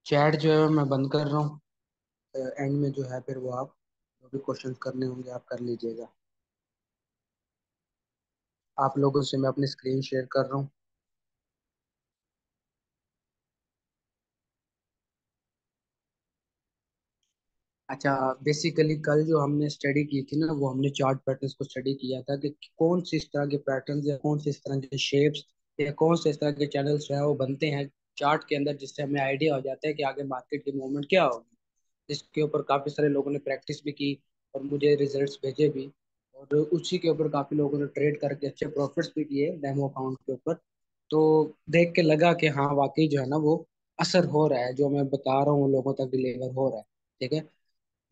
Chat जो है मैं बंद कर रहा हूँ। एंड में जो है फिर वो आप जो भी क्वेश्चन करने होंगे आप कर लीजिएगा। आप लोगों से मैं अपनी स्क्रीन शेयर कर रहा हूँ। अच्छा, बेसिकली कल जो हमने स्टडी की थी ना, वो हमने चार्ट पैटर्न्स को स्टडी किया था कि कौन सी इस तरह के पैटर्न्स या कौन सी इस तरह के शेप्स या कौन से इस तरह के चैनल्स जो है वो बनते हैं चार्ट के अंदर, जिससे हमें आइडिया हो जाता है कि आगे मार्केट की मूवमेंट क्या होगी। इसके ऊपर काफी सारे लोगों ने प्रैक्टिस भी की और मुझे रिजल्ट्स भेजे भी। और उसी के ऊपर काफी लोगों ने ट्रेड करके अच्छे प्रॉफिट्स भी किए डेमो अकाउंट के ऊपर। तो देख के लगा कि हाँ वाकई जो है ना वो असर हो रहा है, जो मैं बता रहा हूँ लोगों तक डिलीवर हो रहा है। ठीक है।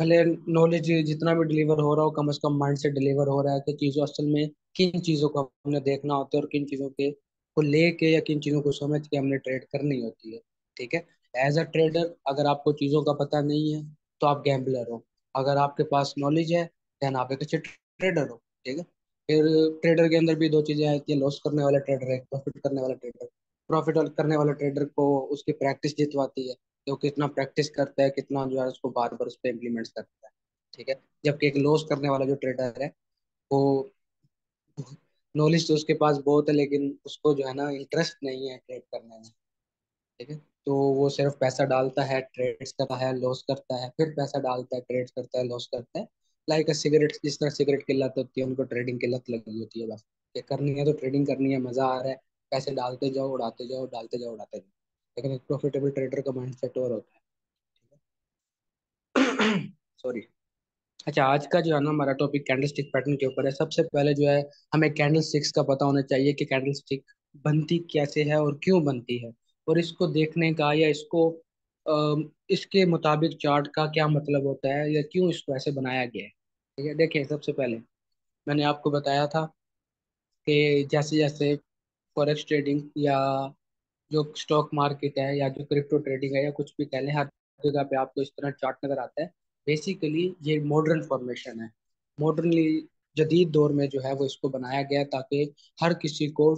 भले नॉलेज जितना भी डिलीवर हो रहा हो, कम से कम माइंड से डिलीवर हो रहा है कि चीजों असल में किन चीजों को हमने देखना होता है और किन चीजों के को लेके या किन चीजों को समझ के हमने ट्रेड करनी होती है। ठीक है। एज अ ट्रेडर अगर आपको चीजों का पता नहीं है तो आप गैम्बलर हो। अगर आपके पास नॉलेज है देन आप एक अच्छे ट्रेडर हो। ठीक है। फिर ट्रेडर के अंदर भी दो चीजें आती है, लॉस करने वाला ट्रेडर है, प्रॉफिट करने वाला ट्रेडर। प्रॉफिट करने वाला ट्रेडर को उसकी प्रैक्टिस जितवाती है कि वो कितना प्रैक्टिस करता है, कितना जो है उसको बार बार उस पर इम्प्लीमेंट करता है। ठीक है। जबकि एक लॉस करने वाला जो ट्रेडर है वो नॉलेज तो उसके पास बहुत है लेकिन उसको जो है ना इंटरेस्ट नहीं है ट्रेड करने में। ठीक है। तो वो सिर्फ पैसा डालता है, ट्रेड्स करता है, लॉस करता है, फिर पैसा डालता है, ट्रेड्स करता है, लॉस करता है। लाइक सिगरेट, जिस तरह सिगरेट की लत होती है उनको ट्रेडिंग की लत लगी होती है। बस ये करनी है तो ट्रेडिंग करनी है, मजा आ रहा है, पैसे डालते जाओ उड़ाते जाओ, डालते जाओ उड़ाते जाओ। लेकिन एक प्रॉफिटेबल ट्रेडर का माइंड सेट और होता है। सॉरी। अच्छा, आज का जो है ना हमारा टॉपिक कैंडल स्टिक पैटर्न के ऊपर है। सबसे पहले जो है हमें कैंडल स्टिक्स का पता होना चाहिए कि कैंडल स्टिक बनती कैसे है और क्यों बनती है। और इसको देखने का या इसको इसके मुताबिक चार्ट का क्या मतलब होता है या क्यों इसको ऐसे बनाया गया है। ठीक है। देखिए, सबसे पहले मैंने आपको बताया था कि जैसे जैसे फॉरेक्स ट्रेडिंग या जो स्टॉक मार्केट है या जो क्रिप्टो ट्रेडिंग है या कुछ भी कह लें, हर जगह पे आपको इस तरह चार्ट नजर आता है। बेसिकली ये मॉडर्न फॉर्मेशन है। मॉडर्नली जदीद दौर में जो है वो इसको बनाया गया है ताकि हर किसी को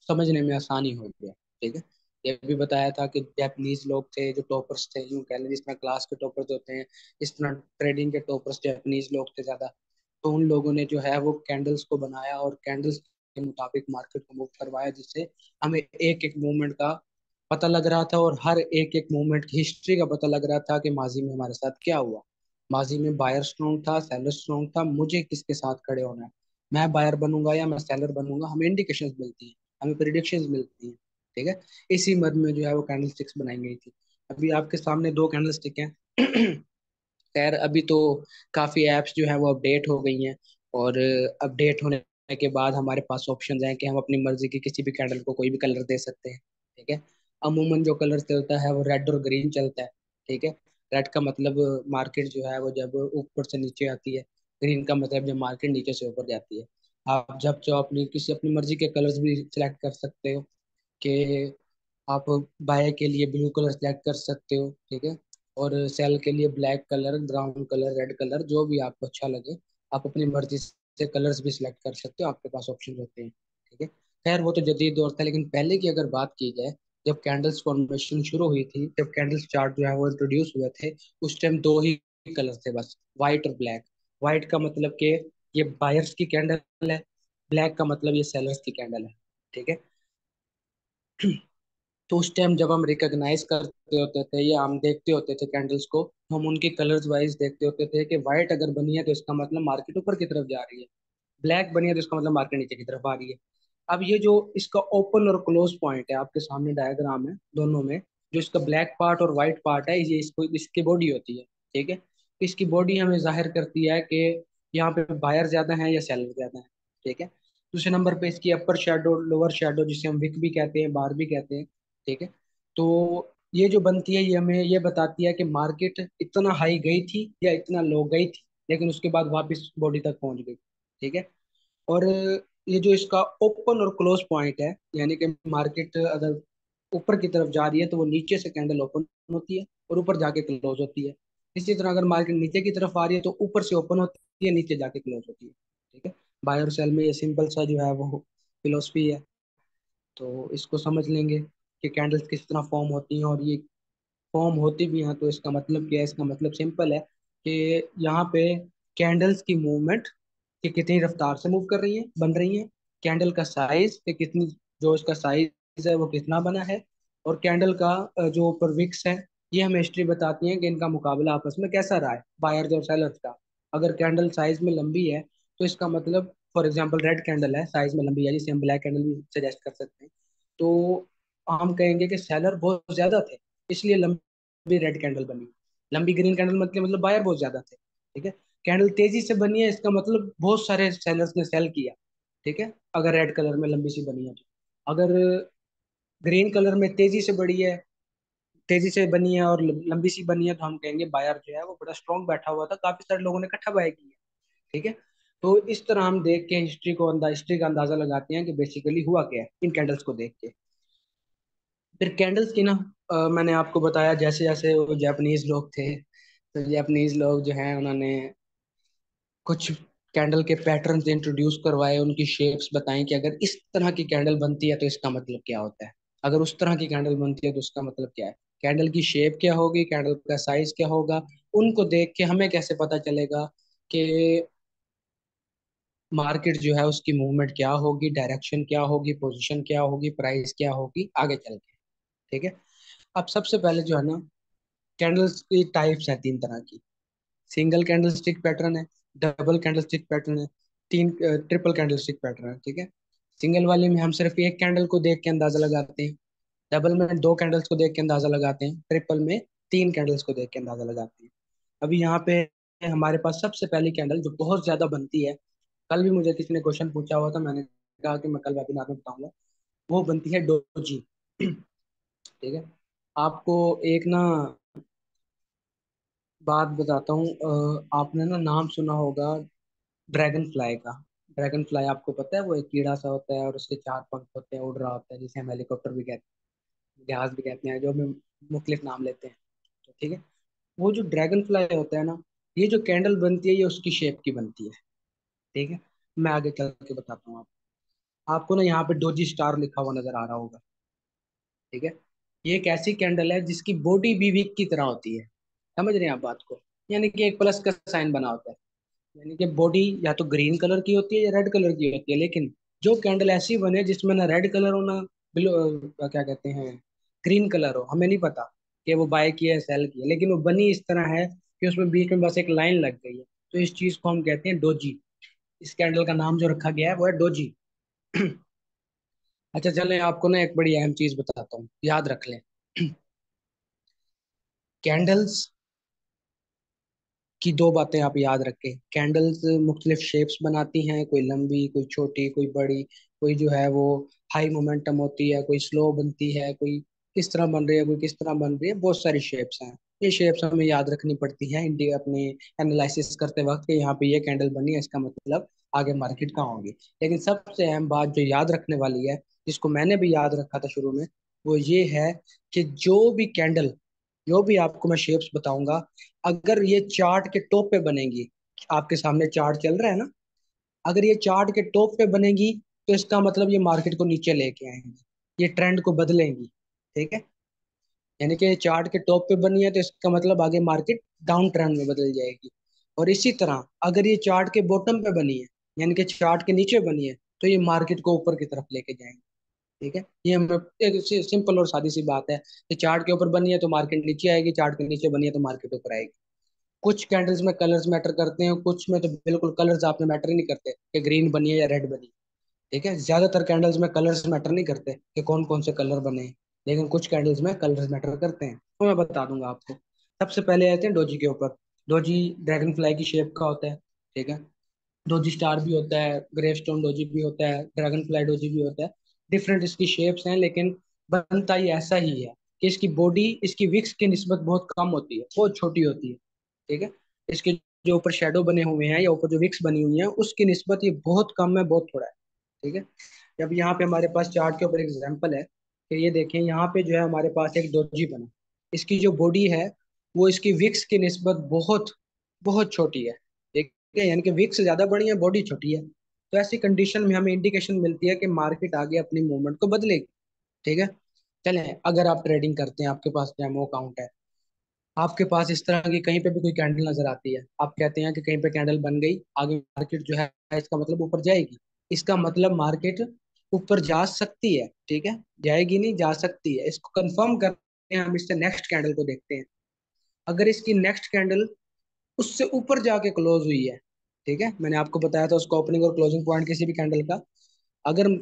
समझने में आसानी हो जाए। ठीक है। ये भी बताया था कि जापानीज लोग थे जो टॉपर्स थे, यूं कह लें जिस तरह क्लास के टॉपर्स होते हैं, इस तरह ट्रेडिंग के टॉपर्स जापानीज लोग थे ज्यादा। तो उन लोगों ने जो है वो कैंडल्स को बनाया और कैंडल्स के मुताबिक मार्केट को मूव करवाया, जिससे हमें एक एक मूवमेंट का पता लग रहा था और हर एक एक मूवमेंट की हिस्ट्री का पता लग रहा था कि माजी में हमारे साथ क्या हुआ। माजी में बायर स्ट्रॉन्ग था, सेलर स्ट्रॉन्ग था, मुझे किसके साथ खड़े होना है, मैं बायर बनूंगा या मैं सेलर बनूंगा। हमें इंडिकेशंस मिलती हैं, हमें प्रिडिक्शंस मिलती हैं। ठीक है। इसी मद में जो है वो कैंडल स्टिक्स बनाई गई थी। अभी आपके सामने दो कैंडल स्टिक हैं। खैर अभी तो काफी एप्स जो है वो अपडेट हो गई हैं और अपडेट होने के बाद हमारे पास ऑप्शन हैं कि हम अपनी मर्जी की किसी भी कैंडल को कोई भी कलर दे सकते हैं। ठीक है। अमूमन जो कलर चलता है वो रेड और ग्रीन चलता है। ठीक है। रेड का मतलब मार्केट जो है वो जब ऊपर से नीचे आती है, ग्रीन का मतलब जब मार्केट नीचे से ऊपर जाती है। आप जब चाहो अपनी किसी अपनी मर्जी के कलर्स भी सिलेक्ट कर सकते हो कि आप बाय के लिए ब्लू कलर सेलेक्ट कर सकते हो। ठीक है। और सेल के लिए black colour, brown colour, red colour, जो भी आपको अच्छा लगे आप अपनी मर्जी से कलर्स भी सिलेक्ट कर सकते हो, आपके पास ऑप्शन होते हैं। ठीक है। खैर वो तो जदीद दौर था, लेकिन पहले की अगर बात की जाए, जब कैंडल्स फॉर्मेशन शुरू हुई थी, जब कैंडल्स चार्ट जो है वो इंट्रोड्यूस हुए थे, उस टाइम दो ही कलर थे बस, व्हाइट और ब्लैक। व्हाइट का मतलब कि ये बायर्स की कैंडल है, ब्लैक का मतलब ये सेलर्स की कैंडल है। ठीक है। तो उस टाइम जब हम रिकॉग्नाइज करते होते थे या हम देखते होते थे कैंडल्स को, तो हम उनकी कलर्स वाइज देखते होते थे कि व्हाइट अगर बनी है तो इसका मतलब मार्केट ऊपर की तरफ जा रही है, ब्लैक बनी है तो इसका मतलब मार्केट नीचे की तरफ आ रही है। अब ये जो इसका ओपन और क्लोज पॉइंट है, आपके सामने डायग्राम है दोनों में, जो इसका ब्लैक पार्ट और व्हाइट पार्ट है ये इसको इसकी बॉडी होती है। ठीक है। तो इसकी बॉडी हमें जाहिर करती है कि यहाँ पे बायर ज्यादा है या सेलर ज्यादा है। ठीक है। दूसरे नंबर पे इसकी अपर शेडो, लोअर शेडो, जिसे हम विक भी कहते हैं, बार भी कहते हैं। ठीक है। तो ये जो बनती है ये हमें ये बताती है कि मार्केट इतना हाई गई थी या इतना लो गई थी, लेकिन उसके बाद वापस बॉडी तक पहुंच गई। ठीक है। और ये जो इसका ओपन और क्लोज पॉइंट है, यानी कि मार्केट अगर ऊपर की तरफ जा रही है तो वो नीचे से कैंडल ओपन होती है और ऊपर जाके क्लोज होती है। इसी तरह अगर मार्केट नीचे की तरफ आ रही है तो ऊपर से ओपन होती है, नीचे जाके क्लोज होती है। ठीक है। बाय और सेल में ये सिंपल सा जो है वो फिलोसफी है। तो इसको समझ लेंगे कि कैंडल्स किस तरह फॉर्म होती हैं और ये फॉर्म होती भी हैं तो इसका मतलब क्या है? इसका मतलब सिंपल है कि यहाँ पे कैंडल्स की मूवमेंट कि कितनी रफ्तार से मूव कर रही है, बन रही है। कैंडल का साइज कि कितनी, जो इसका साइज है वो कितना बना है। और कैंडल का जो ऊपर विक्स है, ये हमें हिस्ट्री बताती है कि इनका मुकाबला आपस में कैसा रहा है, बायर्स और सेलर्स का। अगर कैंडल साइज में लंबी है तो इसका मतलब, फॉर एग्जांपल रेड कैंडल है, साइज में लंबी है, जिसे हम ब्लैक कैंडल भी सजेस्ट कर सकते हैं, तो हम कहेंगे कि सेलर बहुत ज्यादा थे, इसलिए लंबी रेड कैंडल बनी। लंबी ग्रीन कैंडल मतलब बायर बहुत ज्यादा थे। ठीक है। कैंडल तेजी से बनी है, इसका मतलब बहुत सारे सेलर्स ने सेल किया। ठीक है, अगर रेड कलर में लंबी सी बनी है तो। अगर ग्रीन कलर में तेजी से बड़ी है, तेजी से बनी है और लंबी सी बनी है, तो हम कहेंगे बायर जो है वो बड़ा स्ट्रॉन्ग बैठा हुआ था, काफी सारे लोगों ने इकट्ठा बाय की है। ठीक है। तो इस तरह हम देख के हिस्ट्री का अंदाजा लगाते हैं कि बेसिकली हुआ क्या है इन कैंडल्स को देख के। फिर कैंडल्स की ना, मैंने आपको बताया जैसे जैसे वो जापानीज लोग थे, तो जापानीज लोग जो हैं उन्होंने कुछ कैंडल के पैटर्न्स इंट्रोड्यूस करवाए, उनकी शेप्स बताई कि अगर इस तरह की कैंडल बनती है तो इसका मतलब क्या होता है, अगर उस तरह की कैंडल बनती है तो उसका मतलब क्या है, कैंडल की शेप क्या होगी, कैंडल का साइज क्या होगा। उनको देख के हमें कैसे पता चलेगा कि मार्केट जो है उसकी मूवमेंट क्या होगी, डायरेक्शन क्या होगी, पोजीशन क्या होगी, प्राइस क्या होगी आगे चल के। ठीक है। अब सबसे पहले जो है ना, कैंडल्स की टाइप्स हैं तीन तरह की। सिंगल कैंडल स्टिक पैटर्न है, डबल कैंडल स्टिक पैटर्न है, तीन ट्रिपल कैंडल स्टिक पैटर्न है। ठीक है। सिंगल वाले में हम सिर्फ एक कैंडल को देख के अंदाजा लगाते हैं, डबल में दो कैंडल्स को देख के अंदाजा लगाते हैं, ट्रिपल में तीन कैंडल्स को देख के अंदाजा लगाते हैं। अभी यहाँ पे हमारे पास सबसे पहली कैंडल जो बहुत ज्यादा बनती है, कल भी मुझे किसी ने क्वेश्चन पूछा हुआ था, मैंने कहा कि मैं कल वेबिनार में बताऊंगा, वो बनती है डोजी। ठीक है। आपको एक ना बात बताता हूँ, आपने ना नाम सुना होगा ड्रैगन फ्लाई का। ड्रैगन फ्लाई आपको पता है, वो एक कीड़ा सा होता है और उसके चार पंख होते हैं, उड़ रहा होता है, जिसे हम हेलीकॉप्टर भी कहते हैं, जहाज भी कहते हैं, जो हम मुख्तलिफ नाम लेते हैं। तो ठीक है, वो जो ड्रैगन फ्लाई होता है ना, ये जो कैंडल बनती है ये उसकी शेप की बनती है। ठीक है। मैं आगे चल के बताता हूँ आपको ना यहाँ पे डोजी स्टार लिखा हुआ नजर आ रहा होगा। ठीक है। ये एक ऐसी कैंडल है जिसकी बॉडी भी वीक की तरह होती है। समझ रहे हैं आप बात को? यानी कि एक प्लस का साइन बना होता है, यानी कि बॉडी या तो ग्रीन कलर की होती है या रेड कलर की होती है, लेकिन जो कैंडल ऐसी बने जिसमें ना रेड कलर हो ना ब्लू, क्या कहते हैं, ग्रीन कलर हो, हमें नहीं पता कि वो बाय की है सेल की है, लेकिन वो बनी इस तरह है कि उसमें बीच में बस एक लाइन लग गई है, तो इस चीज को हम कहते हैं डोजी। इस कैंडल का नाम जो रखा गया है वो है डोजी। अच्छा चलें, आपको ना एक बड़ी अहम चीज बताता हूँ, याद रख लें। कैंडल्स की दो बातें आप याद रखें। कैंडल्स मुख्तलिफ शेप्स बनाती हैं, कोई लंबी, कोई छोटी, कोई बड़ी, कोई जो है वो हाई मोमेंटम होती है, कोई स्लो बनती है, कोई किस तरह बन रही है, कोई किस तरह बन रही है, बहुत सारी शेप्स हैं। ये शेप्स हमें याद रखनी पड़ती हैं इंडिया अपने एनालिसिस करते वक्त कि यहाँ पे ये कैंडल बनी है, इसका मतलब आगे मार्केट कहाँ होगी। लेकिन सबसे अहम बात जो याद रखने वाली है, जिसको मैंने भी याद रखा था शुरू में, वो ये है कि जो भी आपको मैं शेप्स बताऊंगा, अगर ये चार्ट के टॉप पे बनेगी, आपके सामने चार्ट चल रहा है ना, अगर ये चार्ट के टॉप पे बनेगी तो इसका मतलब ये मार्केट को नीचे लेके आएंगी, ये ट्रेंड को बदलेंगी। ठीक है। यानी कि चार्ट के टॉप पे बनी है तो इसका मतलब आगे मार्केट डाउन ट्रेंड में बदल जाएगी। और इसी तरह अगर ये चार्ट के बॉटम पे बनी है, यानी कि चार्ट के नीचे बनी है, तो ये मार्केट को ऊपर की तरफ लेके जाएंगे। ठीक है। ये हम एक सिंपल और सादी सी बात है कि चार्ट के ऊपर बनी है तो मार्केट नीचे आएगी, चार्ट के नीचे बनी है तो मार्केट ऊपर आएगी। कुछ कैंडल्स में कलर्स मैटर करते हैं, कुछ में तो बिल्कुल कलर्स आपने मैटर ही नहीं करते कि ग्रीन बनी है या रेड बनी है। ठीक है। ज्यादातर कैंडल्स में कलर्स मैटर नहीं करते कि कौन कौन से कलर बने हैं, लेकिन कुछ कैंडल्स में कलर्स मैटर करते हैं, तो मैं बता दूंगा आपको। सबसे पहले आते हैं डोजी के ऊपर। डोजी ड्रैगन फ्लाई की शेप का होता है। ठीक है। डोजी स्टार भी होता है, ग्रेवस्टोन डोजी भी होता है, ड्रैगन फ्लाई डोजी भी होता है। डिफरेंट इसकी शेप्स हैं, लेकिन बनता ही ऐसा ही है कि इसकी बॉडी इसकी विक्स की निस्बत बहुत कम होती है, बहुत छोटी होती है। ठीक है। इसके जो ऊपर शेडो बने हुए हैं या ऊपर जो विक्स बनी हुई है उसकी निस्बत ये बहुत कम है, बहुत थोड़ा है। ठीक है। अब यहाँ पे हमारे पास चार्ट के ऊपर एग्जांपल है कि ये देखें, यहाँ पे जो है हमारे पास एक डोजी बना, इसकी जो बॉडी है वो इसकी विक्स की निस्बत बहुत बहुत छोटी है। ठीक है। यानी कि विक्स ज्यादा बड़ी है, बॉडी छोटी है। तो ऐसी कंडीशन में हमें इंडिकेशन मिलती है कि मार्केट आगे अपनी मूवमेंट को बदलेगी। ठीक है। चलें, अगर आप ट्रेडिंग करते हैं, आपके पास डेमो अकाउंट है, आपके पास इस तरह की कहीं पे भी कोई कैंडल नजर आती है, आप कहते हैं कि कहीं पे कैंडल बन गई, आगे मार्केट जो है इसका मतलब ऊपर जाएगी। इसका मतलब मार्केट ऊपर जा सकती है, ठीक है, जाएगी नहीं, जा सकती है। इसको कंफर्म करते हैं हम, इससे नेक्स्ट कैंडल को देखते हैं। अगर इसकी नेक्स्ट कैंडल उससे ऊपर जाके क्लोज हुई है, ठीक है, मैंने आपको बताया था उसका ओपनिंग और क्लोजिंग पॉइंट किसी भी कैंडल का। अगर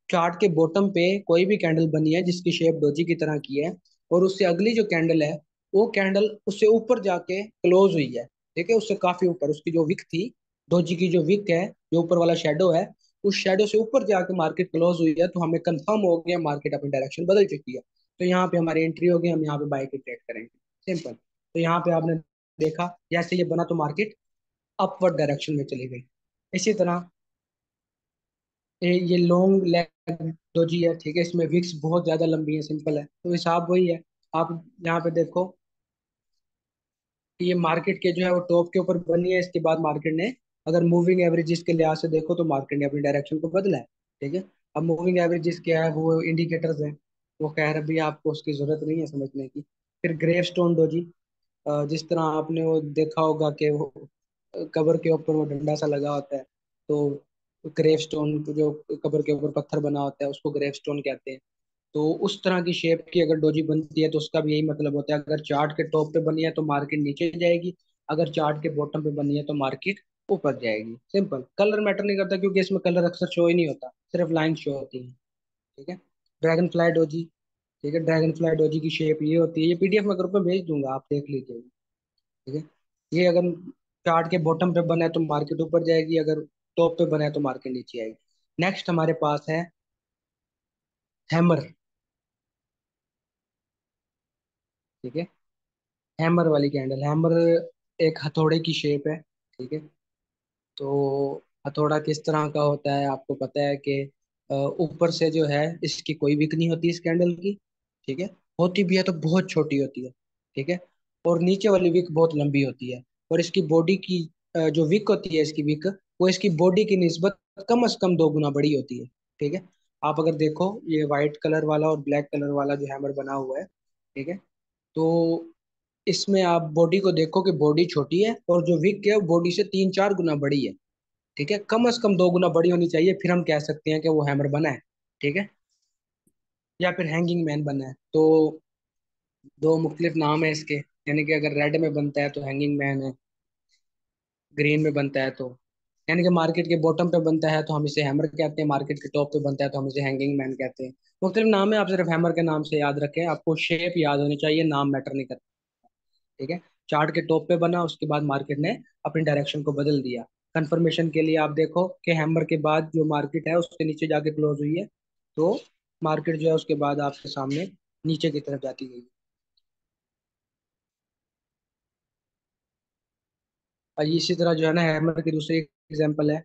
चार्ट के बॉटम पे कोई भी कैंडल बनी है जिसकी शेप डोजी की तरह की है, और उससे अगली जो कैंडल है वो कैंडल उससे ऊपर जाके क्लोज हुई है, ठीक है, उससे काफी ऊपर, उसकी जो विक थी, डोजी की जो विक है, जो ऊपर वाला शेडो है, उस शेडो से ऊपर जाके मार्केट क्लोज हुई है, तो हमें कंफर्म हो गया मार्केट अपनी डायरेक्शन बदल चुकी है। तो यहाँ पे हमारी एंट्री होगी, हम यहाँ पे बाय की ट्रेड करेंगे, सिंपल। तो यहाँ पे आपने देखा जैसे ये बना तो मार्केट अपवर्ड डायरेक्शन में चली गई। इसी तरह ये लॉन्ग लेग डोजी है, ठीक है, इसमें विक्स बहुत ज्यादा लंबी है, सिंपल है, तो हिसाब वही है। आप यहाँ पे देखो कि ये मार्केट के जो है वो टॉप के ऊपर बनी है, इसके बाद मार्केट ने, अगर मूविंग एवरेजेस के लिहाज से देखो तो मार्केट ने अपनी डायरेक्शन को बदला है, ठीक है। अब मूविंग एवरेजेस क्या है, वो इंडिकेटर्स हैं, वो खैर अभी आपको उसकी जरूरत नहीं है समझने की। फिर ग्रेव स्टोन डोजी, जिस तरह आपने वो देखा होगा कि वो कबर के ऊपर वो डंडा सा लगा होता है, तो ग्रेव स्टोन जो कबर के ऊपर पत्थर बना होता है उसको ग्रेव स्टोन कहते हैं। तो उस तरह की शेप की अगर डोजी बनती है तो उसका भी यही मतलब होता है, अगर चार्ट के टॉप पे बनी है तो मार्केट नीचे जाएगी, अगर चार्ट के बॉटम पे बनी है तो मार्केट ऊपर जाएगी, सिंपल। कलर मैटर नहीं करता क्योंकि इसमें कलर अक्सर शो ही नहीं होता, सिर्फ लाइन शो होती है, ठीक है। ड्रैगन फ्लाई डोजी, ठीक है, ड्रैगन फ्लाई डोजी की शेप ये होती है, ये पीडीएफ मैं ग्रुप में भेज दूंगा, आप देख लीजिएगा, ठीक है। ये अगर चार्ट के बॉटम पे बना है तो मार्केट ऊपर जाएगी, अगर टॉप पे बना है तो मार्केट नीचे आएगी। नेक्स्ट हमारे पास है हैमर, ठीक है, हैमर वाली कैंडल। हैमर एक हथौड़े की शेप है, ठीक है। तो हथौड़ा किस तरह का होता है आपको पता है कि ऊपर से जो है इसकी कोई विक नहीं होती इस कैंडल की, ठीक है, होती भी है तो बहुत छोटी होती है, ठीक है, और नीचे वाली विक बहुत लंबी होती है, और इसकी बॉडी की जो विक होती है, इसकी विक, वो इसकी बॉडी की निस्बत कम से कम 2 गुना बड़ी होती है, ठीक है। आप अगर देखो ये व्हाइट कलर वाला और ब्लैक कलर वाला जो हैमर बना हुआ है, ठीक है, तो इसमें आप बॉडी को देखो कि बॉडी छोटी है और जो विक है वो बॉडी से 3-4 गुना बड़ी है, ठीक है, कम से कम 2 गुना बड़ी होनी चाहिए, फिर हम कह सकते हैं कि वो हैमर बना है, ठीक है, या फिर हैंगिंग मैन बना है। तो दो मुख्तलिफ नाम है इसके, यानी कि अगर रेड में बनता है तो हैंगिंग मैन है, ग्रीन में बनता है तो, यानी कि मार्केट के बॉटम पे बनता है तो हम इसे हैमर कहते हैं, मार्केट के टॉप पे बनता है तो हम इसे हैंगिंग मैन कहते हैं। मुख्तलिफ नाम है, आप सिर्फ हैमर के नाम से याद रखें, आपको शेप याद होनी चाहिए, नाम मैटर नहीं करता, ठीक है। चार्ट के टॉप पे बना, उसके बाद मार्केट ने अपनी डायरेक्शन को बदल दिया। कंफर्मेशन के लिए आप देखो कि हैमर के बाद जो मार्केट है उसके नीचे जाके क्लोज हुई है, तो मार्केट जो है उसके बाद आपके सामने नीचे की तरफ जाती गई। और इसी तरह जो है ना, हैमर की दूसरी एग्जांपल है,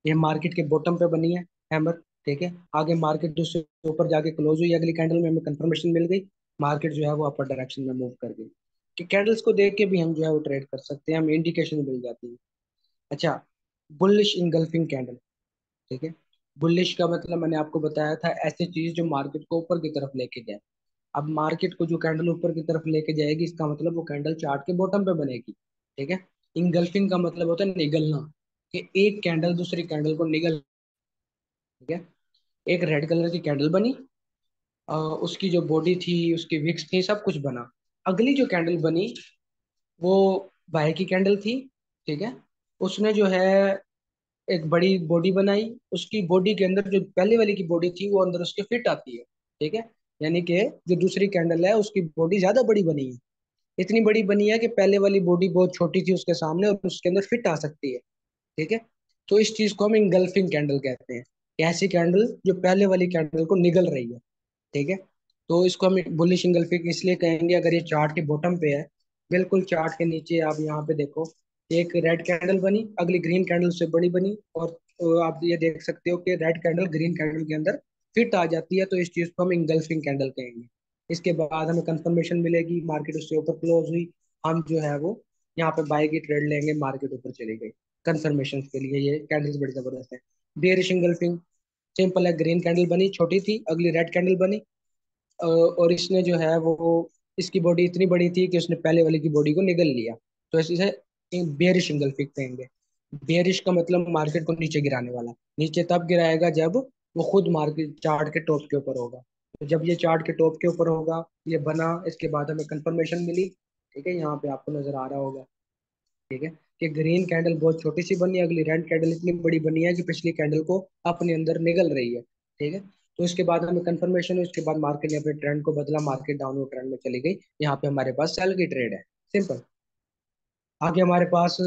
ये मार्केट के बॉटम पे बनी है हैमर, ठीक है, आगे मार्केट उससे ऊपर जाके क्लोज हुई, अगली कैंडल में हमें कंफर्मेशन मिल गई, मार्केट जो है वो अपर डायरेक्शन में मूव कर गई। कि कैंडल्स को देख के भी हम जो है वो ट्रेड कर सकते हैं, हमें इंडिकेशन मिल जाती है। अच्छा, बुलिश इंगल्फिंग कैंडल, ठीक है, बुलिश का मतलब मैंने आपको बताया था, ऐसी चीज जो मार्केट को ऊपर की तरफ लेके जाए। अब मार्केट को जो कैंडल ऊपर की तरफ लेके जाएगी, इसका मतलब वो कैंडल चार्ट के बॉटम पे बनेगी, ठीक है। इंगल्फिंग का मतलब होता है निगलना, कि एक कैंडल दूसरी कैंडल को निगल, ठीक है। एक रेड कलर की कैंडल बनी, उसकी जो बॉडी थी, उसकी विक्स थी, सब कुछ बना। अगली जो कैंडल बनी वो बाय की कैंडल थी, ठीक है, उसने जो है एक बड़ी बॉडी बनाई, उसकी बॉडी के अंदर जो पहले वाली की बॉडी थी वो अंदर उसके फिट आती है, ठीक है, यानी कि जो दूसरी कैंडल है उसकी बॉडी ज्यादा बड़ी बनी है, इतनी बड़ी बनी है कि पहले वाली बॉडी बहुत छोटी थी उसके सामने और उसके अंदर फिट आ सकती है, ठीक है। तो इस चीज को हम इंगल्फिंग कैंडल कहते हैं, ऐसी कैंडल जो पहले वाली कैंडल को निगल रही है, ठीक है। तो इसको हम बुलिश इंगल्फिंग इसलिए कहेंगे अगर ये चार्ट के बॉटम पे है, बिल्कुल चार्ट के नीचे आप यहाँ पे देखो, एक रेड कैंडल बनी, अगली ग्रीन कैंडल से बड़ी बनी, और आप ये देख सकते हो कि रेड कैंडल ग्रीन कैंडल के अंदर फिट आ जाती है, तो इस चीज को हम इंगल्फिंग कैंडल कहेंगे। इसके बाद हमें कंफर्मेशन मिलेगी, मार्केट उससे ऊपर क्लोज हुई, हम जो है वो यहाँ पे बाय की ट्रेड लेंगे, मार्केट ऊपर चली गई। कंफर्मेशन के लिए ये कैंडल्स बड़ी जबरदस्त है। बेयरिश इंगल्फिंग, सिंपल है, ग्रीन कैंडल बनी छोटी थी, अगली रेड कैंडल बनी, और इसने जो है वो इसकी बॉडी इतनी बड़ी थी कि उसने पहले वाले की बॉडी को निगल लिया। तो इसे बेयरिश इंगल्फिंग कहेंगे। बेयरिश का मतलब मार्केट को नीचे गिराने वाला। नीचे तब गिराएगा जब वो खुद मार्केट चार्ट के टॉप के ऊपर होगा। तो जब ये चार्ट के टॉप के ऊपर होगा, ये बना, इसके बाद हमें कंफर्मेशन मिली। ठीक है, यहाँ पे आपको नजर आ रहा होगा। ठीक है, कि ग्रीन कैंडल बहुत छोटी सी बनी है, अगली रेड कैंडल इतनी बड़ी बनी है कि पिछली कैंडल को अपने अंदर निगल रही है। ठीक है, तो इसके बाद हमें कंफर्मेशन हुई, उसके बाद मार्केट ने अपने ट्रेंड को बदला, मार्केट डाउनवर्ड ट्रेंड में चली गई। यहाँ पे हमारे पास सेल की ट्रेड है, सिंपल। आगे हमारे पास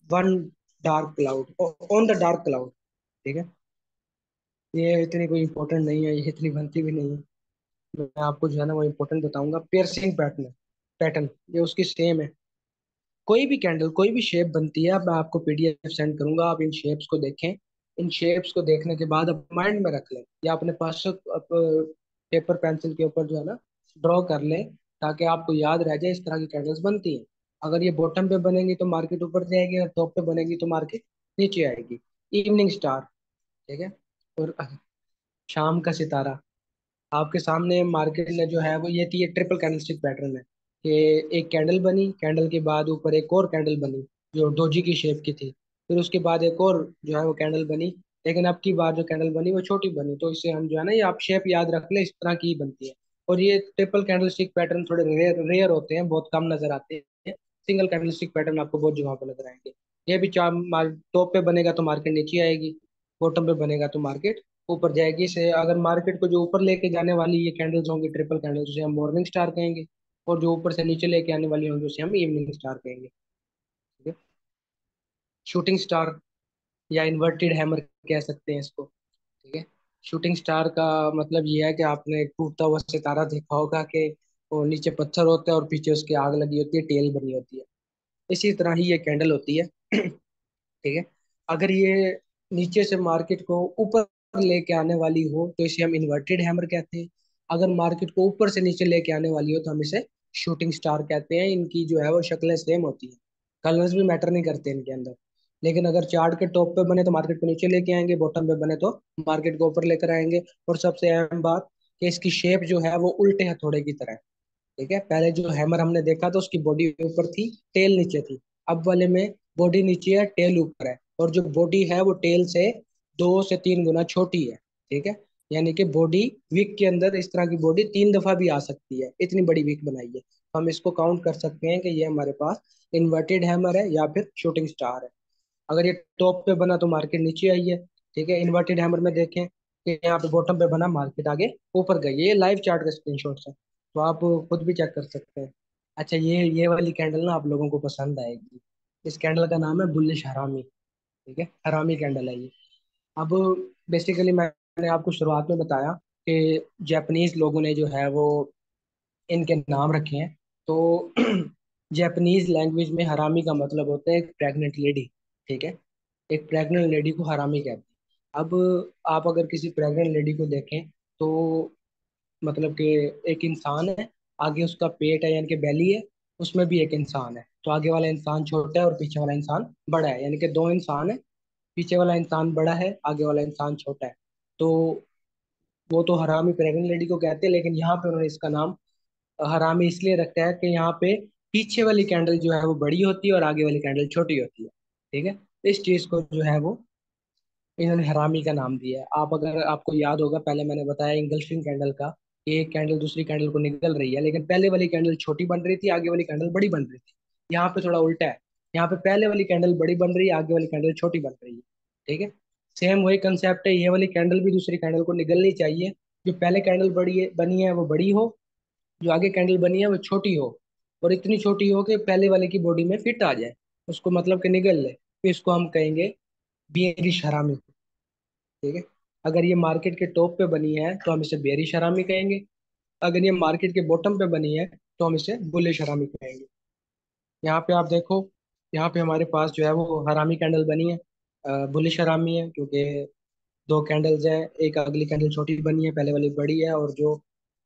one dark cloud, on the dark cloud. ठीक है, ये इतनी कोई इंपॉर्टेंट नहीं है, ये इतनी बनती भी नहीं है। मैं आपको जो है ना वो इंपॉर्टेंट बताऊंगा। पियर्सिंग पैटर्न, पैटर्न ये उसकी सेम है। कोई भी कैंडल, कोई भी शेप बनती है, अब मैं आपको पीडीएफ सेंड करूंगा, आप इन शेप्स को देखें। इन शेप्स को देखने के बाद आप माइंड में रख लें या अपने पास पेपर पेंसिल के ऊपर जो है ना ड्रॉ कर लें, ताकि आपको याद रह जाए इस तरह की कैंडल्स बनती हैं। अगर ये बॉटम पे बनेंगी तो मार्केट ऊपर जाएगी, और टॉप पे बनेगी तो मार्केट नीचे आएगी। Evening star. ठीक है, और शाम का सितारा। आपके सामने मार्केट ने जो है वो ये ट्रिपल कैंडलस्टिक पैटर्न है कि एक कैंडल बनी, कैंडल के बाद ऊपर एक और कैंडल बनी जो डोजी की शेप की थी, फिर उसके बाद एक और जो है वो कैंडल बनी। लेकिन अब की बार जो कैंडल बनी वो छोटी बनी, तो इसे हम जो है ना, ये आप शेप याद रख ले, इस तरह की ही बनती है। और ये ट्रिपल कैंडलस्टिक पैटर्न थोड़े रेयर रेयर होते हैं, बहुत कम नजर आते हैं। सिंगल कैंडलस्टिक पैटर्न आपको बहुत जगह पे नजर आएंगे। ये भी चार टॉप पे बनेगा तो मार्केट नीचे आएगी, बॉटम पे बनेगा तो मार्केट ऊपर जाएगी। से अगर मार्केट को जो ऊपर लेके जाने वाली ये कैंडल्स होंगी, ट्रिपल कैंडल्स, उसे हम मॉर्निंग स्टार कहेंगे। और जो ऊपर से नीचे लेके आने वाली होंगी उसे हम इवनिंग स्टार कहेंगे। ठीक है, शूटिंग स्टार या इन्वर्टेड हैमर कह सकते हैं इसको। ठीक है, शूटिंग स्टार का मतलब ये है कि आपने एक टूटता हुआ सितारा देखा होगा कि वो नीचे पत्थर होता है और पीछे उसकी आग लगी होती है, टेल बनी होती है। इसी तरह ही ये कैंडल होती है। ठीक है, अगर ये नीचे से मार्केट को ऊपर लेके आने वाली हो तो इसे हम इन्वर्टेड हैमर कहते हैं। अगर मार्केट को ऊपर से नीचे लेके आने वाली हो तो हम इसे शूटिंग स्टार कहते हैं। इनकी जो है वो शक्लें सेम होती हैं, कलर्स भी मैटर नहीं करते इनके अंदर। लेकिन अगर चार्ट के टॉप पे बने तो मार्केट को नीचे लेके आएंगे, बॉटम पे बने तो मार्केट को ऊपर लेकर आएंगे। और सबसे अहम बात कि इसकी शेप जो है वो उल्टे हथौड़े की तरह है। ठीक है, पहले जो हैमर हमने देखा तो उसकी बॉडी ऊपर थी, टेल नीचे थी। अब वाले में बॉडी नीचे है, टेल ऊपर है, और जो बॉडी है वो टेल से 2 से 3 गुना छोटी है। ठीक है, यानी कि बॉडी वीक के अंदर इस तरह की बॉडी 3 दफा भी आ सकती है, इतनी बड़ी वीक बनाई है। तो हम इसको काउंट कर सकते हैं कि ये हमारे पास इन्वर्टेड हैमर है या फिर शूटिंग स्टार है। अगर ये टॉप पे बना तो मार्केट नीचे आई है। ठीक है, इन्वर्टेड हैमर में देखें कि यहाँ पे बॉटम पे बना, मार्केट आगे ऊपर गई है। ये लाइव चार्ट का स्क्रीनशॉट है, तो आप खुद भी चेक कर सकते हैं। अच्छा, ये वाली कैंडल ना आप लोगों को पसंद आएगी। इस कैंडल का नाम है बुलिश हरामी। ठीक है, हरामी कैंडल है ये। अब बेसिकली मैंने आपको शुरुआत में बताया कि जापानीज लोगों ने जो है वो इनके नाम रखे हैं। तो जापानीज लैंग्वेज में हरामी का मतलब होता है एक प्रेग्नेंट लेडी। ठीक है, एक प्रेग्नेंट लेडी को हरामी कहते हैं। अब आप अगर किसी प्रेग्नेंट लेडी को देखें तो मतलब कि एक इंसान है, आगे उसका पेट है यानी कि बेली है, उसमें भी एक इंसान है। तो आगे वाला इंसान छोटा है और पीछे वाला इंसान बड़ा है, यानी कि 2 इंसान है। पीछे वाला इंसान बड़ा है, आगे वाला इंसान छोटा है। तो वो तो हरामी प्रेग्नेंट लेडी को कहते हैं, लेकिन यहाँ पे उन्होंने इसका नाम हरामी इसलिए रखता है कि यहाँ पे पीछे वाली कैंडल जो है वो बड़ी होती है और आगे वाली कैंडल छोटी होती है। ठीक है, इस चीज को जो है वो इन्होंने हरामी का नाम दिया है। आप अगर आपको याद होगा, पहले मैंने बताया इंगल्फिंग कैंडल का, कि एक कैंडल दूसरी कैंडल को निकल रही है, लेकिन पहले वाली कैंडल छोटी बन रही थी, आगे वाली कैंडल बड़ी बन रही थी। यहाँ पे थोड़ा उल्टा है, यहाँ पे पहले वाली कैंडल बड़ी बन रही है, आगे वाली कैंडल छोटी बन रही है। ठीक है, सेम वही कंसेप्ट है, ये वाली कैंडल भी दूसरी कैंडल को निकलनी चाहिए। जो पहले कैंडल बड़ी है बनी है वो बड़ी हो, जो आगे कैंडल बनी है वो छोटी हो, और इतनी छोटी हो कि पहले वाले की बॉडी में फिट आ जाए, उसको मतलब कि निगल ले, तो इसको हम कहेंगे बियरिश हरामी। ठीक है, अगर ये मार्केट के टॉप पे बनी है तो हम इसे बेयरिश हरामी कहेंगे। अगर ये मार्केट के बॉटम पे बनी है तो हम इसे बुलिश हरामी कहेंगे। यहाँ पे आप देखो, यहाँ पे हमारे पास जो है वो हरामी कैंडल बनी है, बुलिश हरामी है, क्योंकि 2 कैंडल्स हैं, एक अगली कैंडल छोटी बनी है, पहले वाली बड़ी है, और जो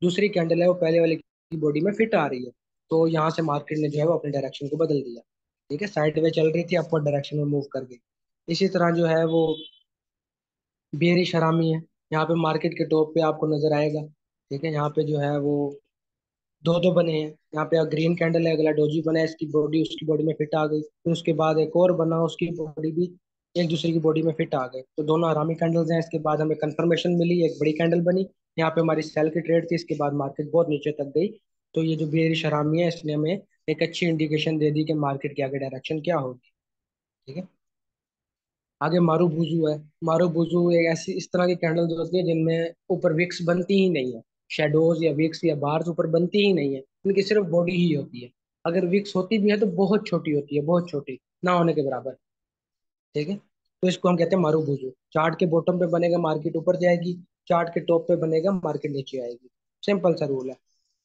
दूसरी कैंडल है वो पहले वाली की बॉडी में फिट आ रही है। तो यहाँ से मार्केट ने जो है वो अपने डायरेक्शन को बदल दिया। ठीक है, साइड वे चल रही थी, अपवर्ड डायरेक्शन में मूव कर गई। इसी तरह जो है वो बेरिश हरामी है, यहाँ पे मार्केट के टॉप पे आपको नजर आएगा। ठीक है, यहाँ पे जो है वो दो दो बने हैं। यहाँ पे ग्रीन कैंडल है, अगला डोजी बना है, इसकी बॉडी उसकी बॉडी में फिट आ गई, फिर उसके बाद एक और बना, उसकी बॉडी भी एक दूसरे की बॉडी में फिट आ गए, तो दोनों हरामी कैंडल्स हैं। इसके बाद हमें कंफर्मेशन मिली, एक बड़ी कैंडल बनी। यहाँ पे हमारी सेल की ट्रेड थी, इसके बाद मार्केट बहुत नीचे तक गई। तो ये जो बेरिश हरामी है, इसने हमें एक अच्छी इंडिकेशन दे दी कि मार्केट की आगे डायरेक्शन क्या होगी। ठीक है। आगे मारू बुजू है। मारू बुजू एक ऐसी इस तरह की कैंडल्स होती है जिनमें ऊपर विक्स बनती ही नहीं है। शेडोज या विक्स या बार्स ऊपर बनती ही नहीं है, इनकी सिर्फ बॉडी ही होती है। अगर विक्स होती भी है तो बहुत छोटी होती है, बहुत छोटी, ना होने के बराबर। ठीक है। तो इसको हम कहते हैं मारू बुजू। चार्ट के बॉटम पे बनेगा, मार्केट ऊपर जाएगी। चार्ट के टॉप पे बनेगा, मार्केट नीचे आएगी। सिंपल सा रूल है।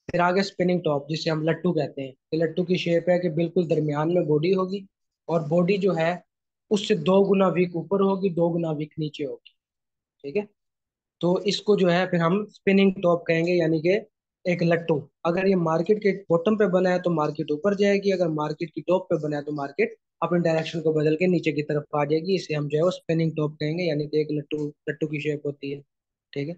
फिर आगे स्पिनिंग टॉप, जिसे हम लट्टू कहते हैं। ये लट्टू की शेप है कि बिल्कुल दरमियान में बॉडी होगी, और बॉडी जो है उससे दो गुना वीक ऊपर होगी, दो गुना वीक नीचे होगी। ठीक है। तो इसको जो है फिर हम स्पिनिंग टॉप कहेंगे, यानी कि एक लट्टू। अगर ये मार्केट के बॉटम पे बना है तो मार्केट ऊपर जाएगी, अगर मार्केट की टॉप पे बना है तो मार्केट अपने डायरेक्शन को बदल के नीचे की तरफ आ जाएगी। इसे हम जो है वो स्पिनिंग टॉप कहेंगे, यानी कि एक लट्टू लट्टू की शेप होती है। ठीक है।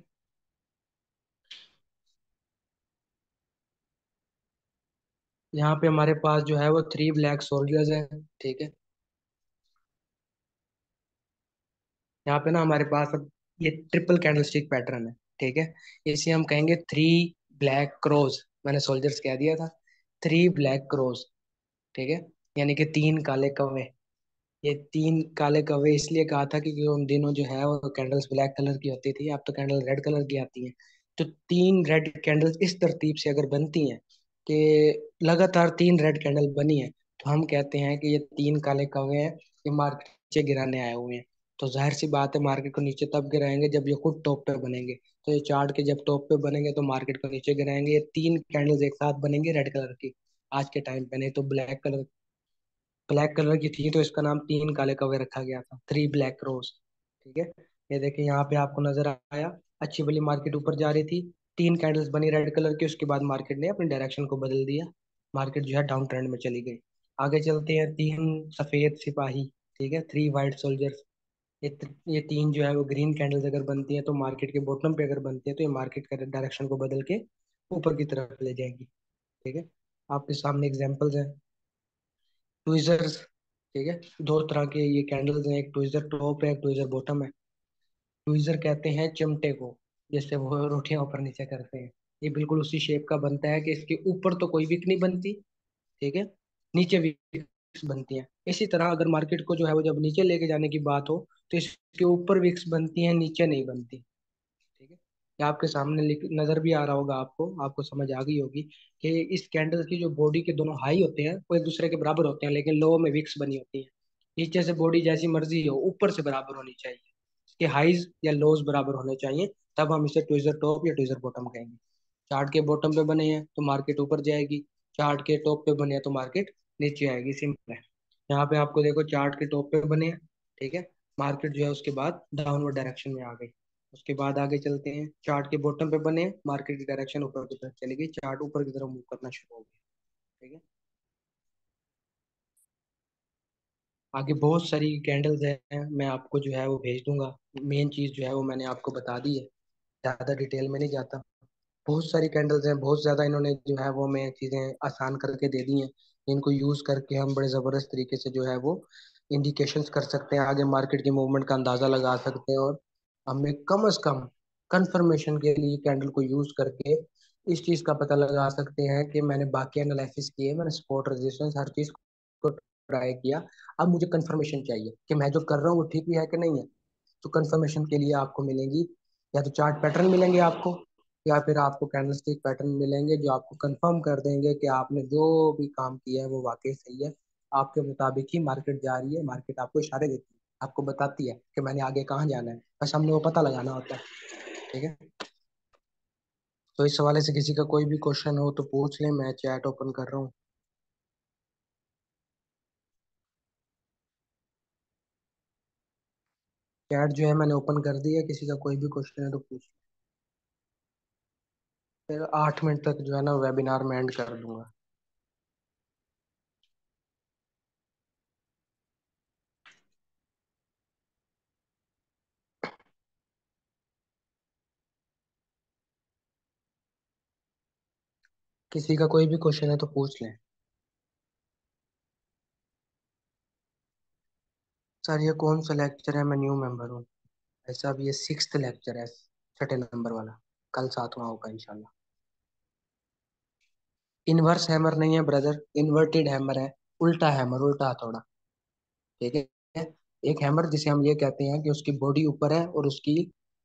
यहाँ पे हमारे पास जो है वो थ्री ब्लैक सोल्जर्स हैं। ठीक है। यहाँ पे ना हमारे पास अब ये ट्रिपल कैंडलस्टिक पैटर्न है। ठीक है। इसे हम कहेंगे थ्री ब्लैक क्रोज। मैंने सोल्जर्स कह दिया था। Three black crows. ठीक है। यानी कि तीन काले कौवे। ये तीन काले कौवे इसलिए कहा था क्योंकि उन दिनों जो है वो कैंडल्स ब्लैक कलर की होती थी, अब तो कैंडल रेड कलर की आती हैं। तो तीन रेड कैंडल्स इस तरतीब से अगर बनती हैं कि लगातार तीन रेड कैंडल बनी है, तो हम कहते हैं कि ये तीन काले कौवे हैं, ये मार्केट नीचे गिराने आए हुए हैं। तो जाहिर सी बात है, मार्केट को नीचे तब गिराएंगे जब ये खुद टॉप पे बनेंगे। तो ये चार्ट के जब टॉप पे बनेंगे तो मार्केट को नीचे गिराएंगे। ये तीन कैंडल्स एक साथ बनेंगे रेड कलर की। आज के टाइम पे नहीं तो ब्लैक कलर की थी, तो इसका नाम तीन काले कौवे रखा गया था, थ्री ब्लैक रोज। ठीक है। ये देखिए यहाँ पे आपको नजर आया, अच्छी वाली मार्केट ऊपर जा रही थी, तीन कैंडल्स बनी रेड कलर की, उसके बाद मार्केट ने अपनी डायरेक्शन को बदल दिया, मार्केट जो है डाउन ट्रेंड में चली गई। आगे चलते हैं, तीन सफेद सिपाही। ठीक है, थ्री वाइट सोल्जर्स। ये तीन जो है वो ग्रीन कैंडल्स अगर बनती है तो मार्केट के बॉटम पे अगर बनती है तो ये मार्केट का डायरेक्शन को बदल के ऊपर की तरफ ले जाएगी। ठीक है। आपके सामने एग्जांपल्स हैं। ट्विजर्स। ठीक है। दो तरह के ये कैंडल्स हैं, एक ट्विजर टॉप है, एक ट्विजर बॉटम है। ट्विजर कहते हैं चिमटे को, जिससे वो रोटियां ऊपर नीचे करते हैं। ये बिल्कुल उसी शेप का बनता है कि इसके ऊपर तो कोई विक नहीं बनती। ठीक है। नीचे विक्स बनती हैं। इसी तरह अगर मार्केट को जो है वो जब नीचे लेके जाने की बात हो तो इसके ऊपर विक्स बनती हैं, नीचे नहीं बनती। ठीक है। ये आपके सामने नजर भी आ रहा होगा, आपको आपको समझ आ गई होगी कि इस कैंडल की जो बॉडी के दोनों हाई होते हैं वो एक दूसरे के बराबर होते हैं, लेकिन लो में विक्स बनी होती है। नीचे से बॉडी जैसी मर्जी हो, ऊपर से बराबर होनी चाहिए, इसके हाईज या लोज बराबर होने चाहिए, तब हम इसे ट्विजर टॉप या ट्विजर बॉटम कहेंगे। चार्ट के बॉटम पे बने हैं तो मार्केट ऊपर जाएगी, चार्ट के टॉप पे बने हैं तो मार्केट नीचे आएगी, सिंपल है। यहाँ पे आपको देखो, चार्ट के टॉप पे बने हैं। ठीक है। मार्केट जो है उसके बाद डाउनवर्ड डायरेक्शन में आ गई। उसके बाद आगे चलते हैं, चार्ट के बॉटम पे बने, मार्केट की डायरेक्शन ऊपर की तरफ चली गई, चार्ट ऊपर की तरफ मूव करना शुरू हो गया। ठीक है। आगे बहुत सारी कैंडल्स हैं, मैं आपको जो है वो भेज दूंगा। मेन चीज जो है वो मैंने आपको बता दी है, ज्यादा डिटेल में नहीं जाता। बहुत सारी कैंडल्स हैं, बहुत ज्यादा इन्होंने जो है वो हमें चीजें आसान करके दे दी हैं। इनको यूज करके हम बड़े जबरदस्त तरीके से जो है वो इंडिकेशंस कर सकते हैं, आगे मार्केट की मूवमेंट का अंदाजा लगा सकते हैं, और हमें कम से कम कंफर्मेशन के लिए कैंडल को यूज करके इस चीज का पता लगा सकते हैं कि मैंने बाकी एनालिसिस किए, मैंने सपोर्ट रेजिस्टेंस हर चीज को ट्राई किया, अब मुझे कंफर्मेशन चाहिए कि मैं जो कर रहा हूँ वो ठीक भी है कि नहीं है। तो कंफर्मेशन के लिए आपको मिलेंगी, या तो चार्ट पैटर्न मिलेंगे आपको, या फिर आपको कैंडलस्टिक पैटर्न मिलेंगे जो आपको कंफर्म कर देंगे कि आपने जो भी काम किया है वो वाकई सही है, आपके मुताबिक ही मार्केट जा रही है। मार्केट आपको इशारे देती है, आपको बताती है कि मैंने आगे कहाँ जाना है, बस हमने वो पता लगाना होता है। ठीक है। तो इस हवाले से किसी का कोई भी क्वेश्चन हो तो पूछ लें, मैं चैट ओपन कर रहा हूँ। चैट जो है मैंने ओपन कर दी है, किसी का कोई भी क्वेश्चन है तो पूछ। फिर 8 मिनट तक जो है ना वेबिनार में एंड कर दूंगा। किसी का कोई भी क्वेश्चन है तो पूछ लें। सर ये कौन सा लेक्चर है, मैं न्यू मेंबर हूँ। ऐसा भी ये सिक्स्थ लेक्चर है, छठे नंबर वाला। कल सातवां होगा इंशाल्लाह। इनवर्स हैमर नहीं है ब्रदर, इन्वर्टेड हैमर है। उल्टा हैमर, उल्टा हथौड़ा। ठीक है। एक हैमर जिसे हम ये कहते हैं कि उसकी बॉडी ऊपर है और उसकी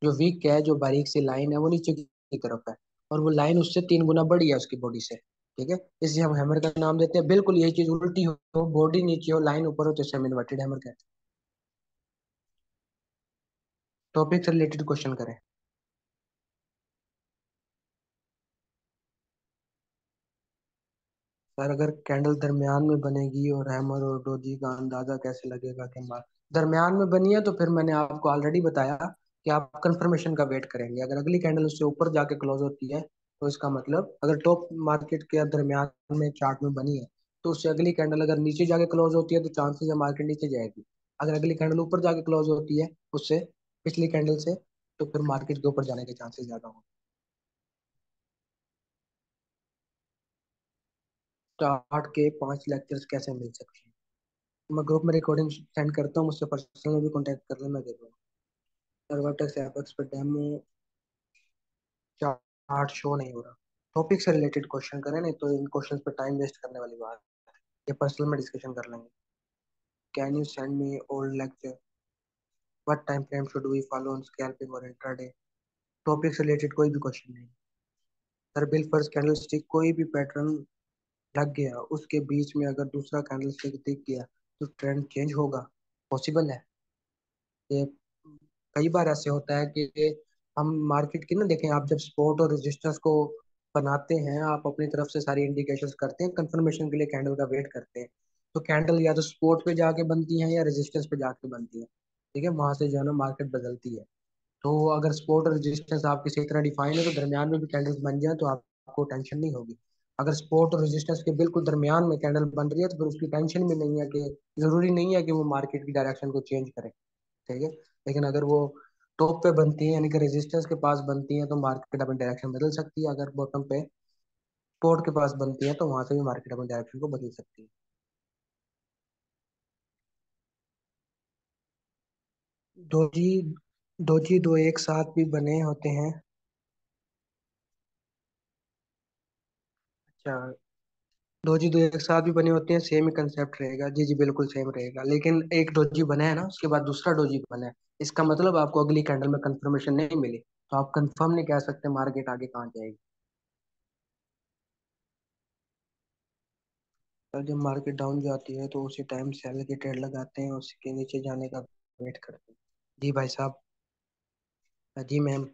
जो विक है, जो बारीक सी लाइन है, वो नीचे की तरफ है। और वो लाइन उससे 3 गुना बड़ी है उसकी बॉडी से। ठीक है। इसलिए हम हैमर का नाम देते हैं। बिल्कुल यही चीज उल्टी हो, बॉडी नीचे हो, लाइन ऊपर हो, तो इसे हम इन्वर्टेड हैमर कहते हैं। टॉपिक से रिलेटेड क्वेश्चन करें। सर अगर कैंडल दरमियान में बनेगी और हैमर और डोजी का अंदाजा कैसे लगेगा कि मार दरमियान में बनी है, तो फिर मैंने आपको ऑलरेडी बताया कि आप कंफर्मेशन का वेट करेंगे। अगर अगली कैंडल उससे ऊपर जाके क्लोज होती है, तो इसका मतलब अगर टॉप मार्केट के दरमियान में चार्ट में बनी है, तो उससे अगली कैंडल अगर नीचे जाके क्लोज होती है तो चांसेस है मार्केट नीचे जाएगी। अगर अगली कैंडल ऊपर जाके क्लोज होती है उससे, पिछली कैंडल से, तो फिर मार्केट के ऊपर जाने के चांसेस ज्यादा होंगे। चार्ट के 5 लेक्चर्स कैसे मिल सकते हैं? मैं ग्रुप में रिकॉर्डिंग सेंड करता हूँ, मुझसे पर्सनल में भी कांटेक्ट कर लें, मैं दे दूँगा। सर्वाटेक्स एपेक्स पे डेमो चार्ट शो नहीं हो रहा। टॉपिक से रिलेटेड क्वेश्चन करें, नहीं तो इन क्वेश्चन पे टाइम वेस्ट करने वाली बात। ये पर्सनल में डिस्कशन कर लेंगे। Can you send me old lecture? What time frame should we follow on scalping और इंट्राडे? टॉपिक से रिलेटेड कोई भी क्वेश्चन नहीं। Sir will first candlestick कोई भी पैटर्न लग गया, उसके बीच में अगर दूसरा कैंडल स्टिक दिख गया, तो ट्रेंड चेंज होगा? पॉसिबल है ये। कई बार ऐसे होता है कि हम मार्केट की ना देखें, आप जब सपोर्ट और रेजिस्टेंस को बनाते हैं, आप अपनी तरफ से सारी इंडिकेशंस करते हैं, कंफर्मेशन के लिए कैंडल का वेट करते हैं। तो कैंडल या तो सपोर्ट पे जाके बनती है या रेजिस्टेंस पे जाके बनती है। ठीक है, वहां से जो है ना मार्केट बदलती है। तो अगर सपोर्ट और रेजिस्टेंस आपकी सही तरह डिफाइन है, तो दरमियान में भी कैंडल्स बन जाए तो आपको टेंशन नहीं होगी। अगर सपोर्ट और रेजिस्टेंस के बिल्कुल दरमियान में कैंडल बन रही है, तो फिर उसकी टेंशन भी नहीं है कि जरूरी नहीं है कि वो मार्केट की डायरेक्शन को चेंज करे। ठीक है। लेकिन अगर वो टॉप पे बनती है, यानी कि रेजिस्टेंस के पास बनती है, तो मार्केट अपनी डायरेक्शन बदल सकती है। अगर बॉटम पे सपोर्ट के पास बनती है, तो वहां से भी मार्केट अपनी डायरेक्शन को बदल सकती है। डोजी डोजी दो एक साथ भी बने होते हैं? अच्छा, डोजी दो एक साथ भी बने होते हैं, सेम ही कंसेप्ट रहेगा। जी जी बिल्कुल सेम रहेगा, लेकिन एक डोजी बना है ना, उसके बाद दूसरा डोजी बना है, इसका मतलब आपको अगली कैंडल में कंफर्मेशन नहीं मिली, तो आप कंफर्म नहीं कह सकते मार्केट आगे कहाँ जाएगी। और जब मार्केट डाउन जाती है, तो उसी टाइम सेल के ट्रेड लगाते हैं, उसके नीचे जाने का वेट करते हैं। जी भाई साहब। जी मैम।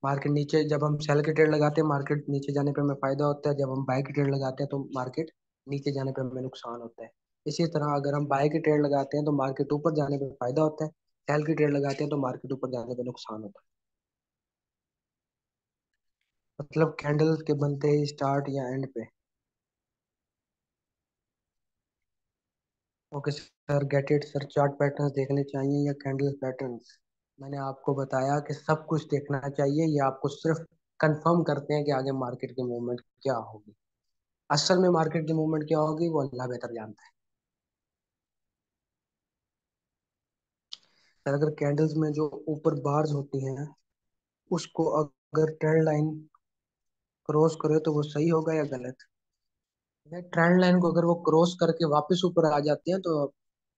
मार्केट नीचे, जब हम सेल के ट्रेड लगाते हैं मार्केट नीचे जाने पे हमें फायदा होता है, जब हम बाय के ट्रेड लगाते हैं तो मार्केट नीचे जाने पे हमें नुकसान होता है। इसी तरह अगर हम बाय के ट्रेड लगाते हैं तो मार्केट ऊपर जाने पे फायदा होता है, सेल की ट्रेड लगाते हैं तो मार्केट ऊपर जाने पे नुकसान होता है। मतलब कैंडल के बनते ही स्टार्ट या एंड पे? Okay sir, get it sir. Chart patterns देखने चाहिए या कैंडल पैटर्न्स? मैंने आपको बताया कि सब कुछ देखना चाहिए, ये आपको सिर्फ कंफर्म करते हैं कि आगे मार्केट की मूवमेंट क्या होगी। असल में मार्केट की मूवमेंट क्या होगी वो अल्लाह बेहतर जानता है। सर अगर कैंडल्स में जो ऊपर बार्स होती हैं, उसको अगर ट्रेंड लाइन क्रॉस करे तो वो सही होगा या गलत? ट्रेंड लाइन को अगर वो क्रॉस करके वापस ऊपर आ जाते हैं, तो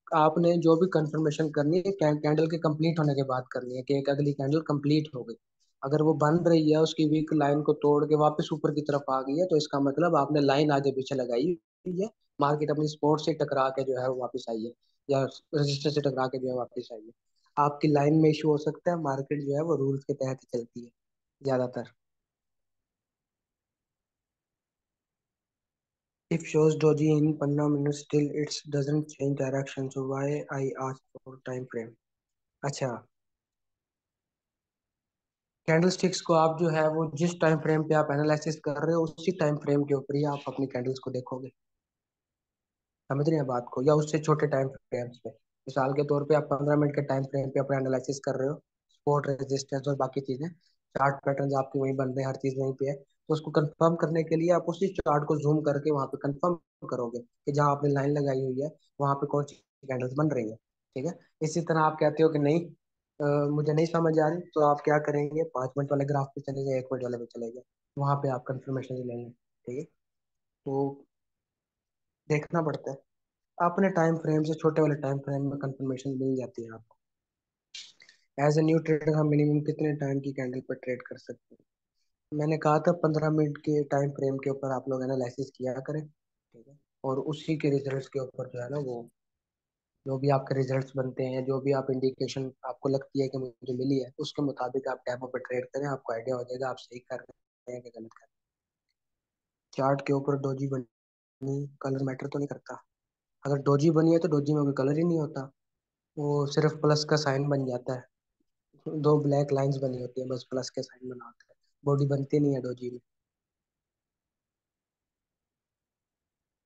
आपने जो भी कंफर्मेशन करनी है कैंडल के कंप्लीट होने के बाद करनी है कि एक अगली कैंडल कंप्लीट हो गई। अगर वो बन रही है, उसकी वीक लाइन को तोड़ के वापस ऊपर की तरफ आ गई है, तो इसका मतलब आपने लाइन आगे पीछे लगाई हुई है। मार्केट अपनी सपोर्ट से टकरा के जो है वो वापस आई है, या रजिस्टर से टकरा के जो है वापस आई है। आपकी लाइन में इशू हो सकता है, मार्केट जो है वो रूल्स के तहत ही चलती है ज्यादातर। If shows doji in 15 minutes still it doesn't change direction, so why I ask for time frame? अच्छा, कैंडल स्टिक्स को आप जो है वो जिस टाइम फ्रेम पे आप एनालिसिस कर रहे हो, उसी टाइम फ्रेम के ऊपर ही आप अपनी कैंडल्स को देखोगे। समझ रहे हैं बात को, या उससे छोटे टाइम फ्रेम्स पे? मिसाल के तौर पे आप 15 मिनट के टाइम फ्रेम पे अपना एनालिसिस कर रहे हो, सपोर्ट रेजिस्टेंस और बाकी चीजें, चार्ट पैटर्न आपके वहीं बन रहे हैं, हर चीज वहीं पे है। तो उसको कंफर्म करने के लिए आप उसी चार्ट को जूम करके वहां पे कंफर्म करोगे कि जहाँ आपने लाइन लगाई हुई है वहां पे कौन सी कैंडल्स बन रही है। ठीक है। इसी तरह आप कहते हो कि नहीं, मुझे नहीं समझ आ रही, तो आप क्या करेंगे, 5 मिनट वाले ग्राफ पे चले गए, 1 मिनट वाले पे चले गए, वहां पे आप कंफर्मेशन ले लेंगे। ठीक है। तो देखना पड़ता है, अपने टाइम फ्रेम से छोटे वाले टाइम फ्रेम में कंफर्मेशन मिल जाती है आपको। एज ए न्यू ट्रेडर हम मिनिमम कितने टाइम की कैंडल पर ट्रेड कर सकते हैं? मैंने कहा था 15 मिनट के टाइम फ्रेम के ऊपर आप लोग एनालिसिस किया करें। ठीक है। और उसी के रिजल्ट्स के ऊपर जो है ना वो, जो भी आपके रिजल्ट्स बनते हैं, जो भी आप इंडिकेशन आपको लगती है कि मुझे मिली है, उसके मुताबिक आप डेमो पे ट्रेड करें, आपको आइडिया हो जाएगा आप सही कर रहे हैं कि गलत कर रहे हैं। चार्ट के ऊपर डोजी बनी, कलर मैटर तो नहीं करता। अगर डोजी बनी है तो डोजी में कोई कलर ही नहीं होता, वो सिर्फ प्लस का साइन बन जाता है, दो ब्लैक लाइंस बनी होती है, बस प्लस के साइन बना होता है, बॉडी बनती नहीं है डोजी में।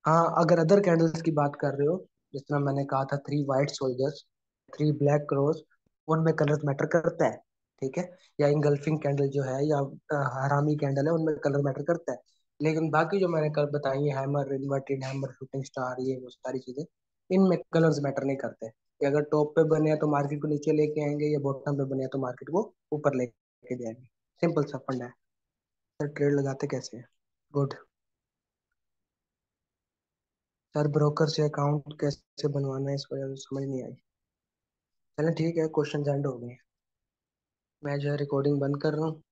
हाँ, अगर अदर कैंडल्स की बात कर रहे हो, जिस तरह मैंने कहा था 3 वाइट सोल्जर्स, 3 ब्लैक क्रोस, उनमें कलर मैटर करता है। ठीक है। या इंगल्फिंग कैंडल जो है, या हरामी कैंडल है, उनमें कलर मैटर करता है। लेकिन बाकी जो मैंने कल बताई है, hammer, inverted hammer, shooting star, ये वो सारी चीजें, इनमें कलर्स मैटर नहीं करते। ये अगर टॉप पे बने हैं तो मार्केट को नीचे लेके आएंगे, या बॉटम पे बने हैं तो मार्केट को ऊपर लेके जाएंगे। सिंपल सा फंडा है। सर ट्रेड लगाते कैसे हैं? गुड। सर ब्रोकर से अकाउंट कैसे बनवाना है, इस वजह से समझ नहीं आई। चलें ठीक है, क्वेश्चन एंड हो गए। मैं जो है रिकॉर्डिंग बंद कर रहा हूँ।